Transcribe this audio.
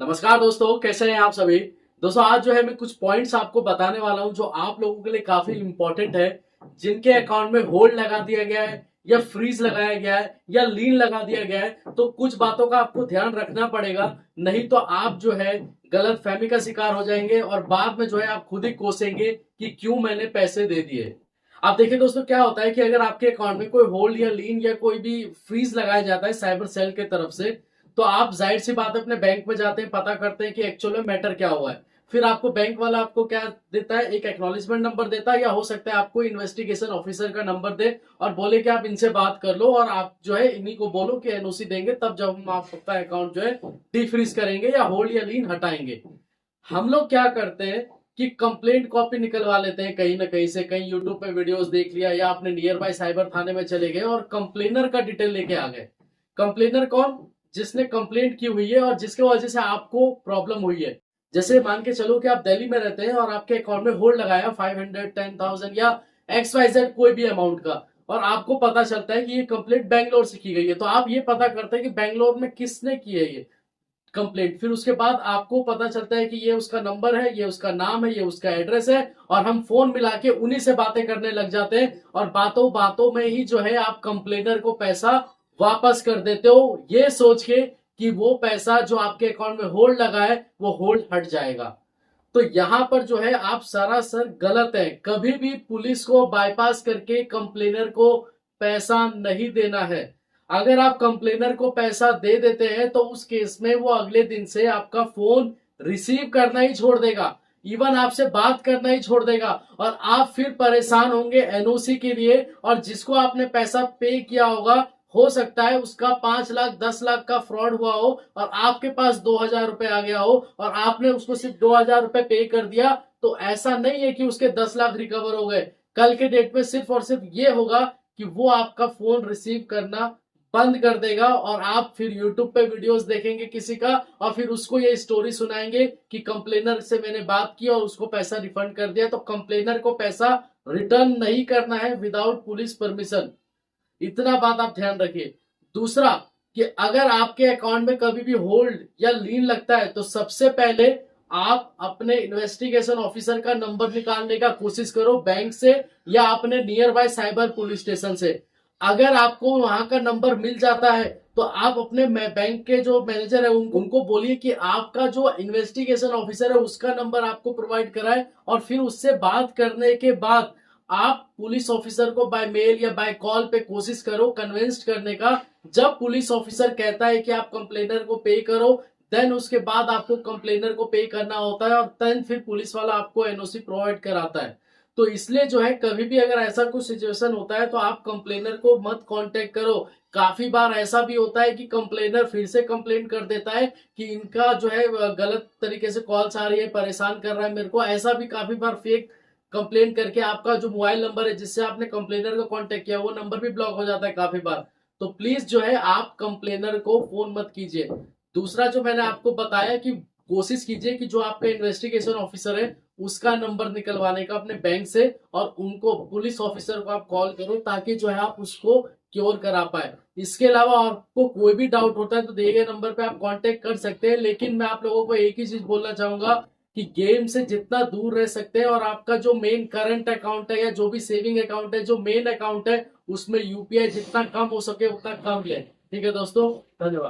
नमस्कार दोस्तों, कैसे हैं आप सभी। दोस्तों आज जो है मैं कुछ पॉइंट्स आपको बताने वाला हूं जो आप लोगों के लिए काफी इंपॉर्टेंट है। जिनके अकाउंट में होल्ड लगा दिया गया है या फ्रीज लगाया गया है या लीन लगा दिया गया है, तो कुछ बातों का आपको ध्यान रखना पड़ेगा। नहीं तो आप जो है गलत फहमी का शिकार हो जाएंगे और बाद में जो है आप खुद ही कोसेंगे कि क्यों मैंने पैसे दे दिए। आप देखिए दोस्तों, क्या होता है कि अगर आपके अकाउंट में कोई होल्ड या लीन या कोई भी फ्रीज लगाया जाता है साइबर सेल के तरफ से, तो आप जाहिर सी बात है अपने बैंक में जाते हैं, पता करते हैं कि एक्चुअल में मैटर क्या हुआ है। फिर आपको बैंक वाला आपको क्या देता है, एक एक्नॉलेजमेंट नंबर देता है, या हो सकता है आपको इन्वेस्टिगेशन ऑफिसर का नंबर दे और बोले कि आप इनसे बात कर लो और आप जो है इन्हीं को बोलो कि एनओसी देंगे, तब जब हम आपका अकाउंट जो है डिफ्रीज करेंगे या होल्ड या लीन हटाएंगे। हम लोग क्या करते हैं कि कंप्लेंट कॉपी निकलवा लेते हैं कहीं ना कहीं से, कहीं यूट्यूब पे वीडियोस देख लिया या अपने नियर बाय साइबर थाने में चले गए और कंप्लेनर का डिटेल लेके आ गए। कंप्लेनर कौन? जिसने कंप्लेंट की हुई है और जिसके वजह से आपको प्रॉब्लम हुई है। जैसे मान के चलो कि आप दिल्ली में रहते हैं और आपके अकाउंट में होल्ड लगाया 500, 10,000 या XYZ कोई भी अमाउंट का, और आपको पता चलता है कि ये कंप्लेंट बैंगलोर से की गई है, तो आप ये पता करते हैं कि बैंगलोर में किसने की है ये कंप्लेंट। फिर उसके बाद आपको पता चलता है कि ये उसका नंबर है, ये उसका नाम है, ये उसका एड्रेस है, और हम फोन मिला के उन्हीं से बातें करने लग जाते हैं और बातों बातों में ही जो है आप कंप्लेनर को पैसा वापस कर देते हो, ये सोच के कि वो पैसा जो आपके अकाउंट में होल्ड लगा है वो होल्ड हट जाएगा। तो यहां पर जो है आप सरासर गलत है। कभी भी पुलिस को बाईपास करके कंप्लेनर को पैसा नहीं देना है। अगर आप कंप्लेनर को पैसा दे देते हैं तो उस केस में वो अगले दिन से आपका फोन रिसीव करना ही छोड़ देगा, इवन आपसे बात करना ही छोड़ देगा, और आप फिर परेशान होंगे एनओसी के लिए। और जिसको आपने पैसा पे किया होगा, हो सकता है उसका 5 लाख 10 लाख का फ्रॉड हुआ हो और आपके पास 2,000 रुपए आ गया हो और आपने उसको सिर्फ 2,000 रुपए पे कर दिया। तो ऐसा नहीं है कि उसके 10 लाख रिकवर हो गए। कल के डेट में सिर्फ और सिर्फ ये होगा कि वो आपका फोन रिसीव करना बंद कर देगा और आप फिर यूट्यूब पे वीडियोस देखेंगे किसी का और फिर उसको ये स्टोरी सुनाएंगे कि कंप्लेनर से मैंने बात की और उसको पैसा रिफंड कर दिया। तो कंप्लेनर को पैसा रिटर्न नहीं करना है विदाउट पुलिस परमिशन। इतना बात आप ध्यान रखिए। दूसरा, कि अगर आपके अकाउंट में कभी भी होल्ड या लीन लगता है तो सबसे पहले आप अपने इन्वेस्टिगेशन ऑफिसर का नंबर निकालने का कोशिश करो बैंक से या अपने near by cyber police station से। अगर आपको वहां का नंबर मिल जाता है तो आप अपने बैंक के जो मैनेजर है उनको बोलिए कि आपका जो इन्वेस्टिगेशन ऑफिसर है उसका नंबर आपको प्रोवाइड कराए, और फिर उससे बात करने के बाद आप पुलिस ऑफिसर को बाय मेल या बाय कॉल पे कोशिश करो कन्विंस करने का। जब पुलिस ऑफिसर कहता है कि आप कंप्लेनर को पे करो, देन उसके बाद आपको कंप्लेनर को पे करना होता है और देन फिर पुलिस वाला आपको एनओसी प्रोवाइड कराता है। तो इसलिए जो है कभी भी अगर ऐसा कुछ सिचुएशन होता है तो आप कंप्लेनर को मत कांटेक्ट करो। काफी बार ऐसा भी होता है कि कंप्लेनर फिर से कंप्लेन कर देता है कि इनका जो है गलत तरीके से कॉल्स आ रही है, परेशान कर रहा है मेरे को। ऐसा भी काफी बार फेक कंप्लेन करके आपका जो मोबाइल नंबर है जिससे आपने कंप्लेनर को कांटेक्ट किया वो नंबर भी ब्लॉक हो जाता है काफी बार। तो प्लीज जो है आप कंप्लेनर को फोन मत कीजिए। दूसरा जो मैंने आपको बताया कि कोशिश कीजिए कि जो आपका इन्वेस्टिगेशन ऑफिसर है उसका नंबर निकलवाने का अपने बैंक से, और उनको पुलिस ऑफिसर को आप कॉल करो ताकि जो है आप उसको क्योर करा पाए। इसके अलावा आपको कोई भी डाउट होता है तो दिए गए नंबर पे आप कांटेक्ट कर सकते हैं। लेकिन मैं आप लोगों को एक ही चीज बोलना चाहूंगा कि गेम से जितना दूर रह सकते हैं और आपका जो मेन करंट अकाउंट है या जो भी सेविंग अकाउंट है, जो मेन अकाउंट है, उसमें यूपीआई जितना कम हो सके उतना कम ले। ठीक है दोस्तों, धन्यवाद।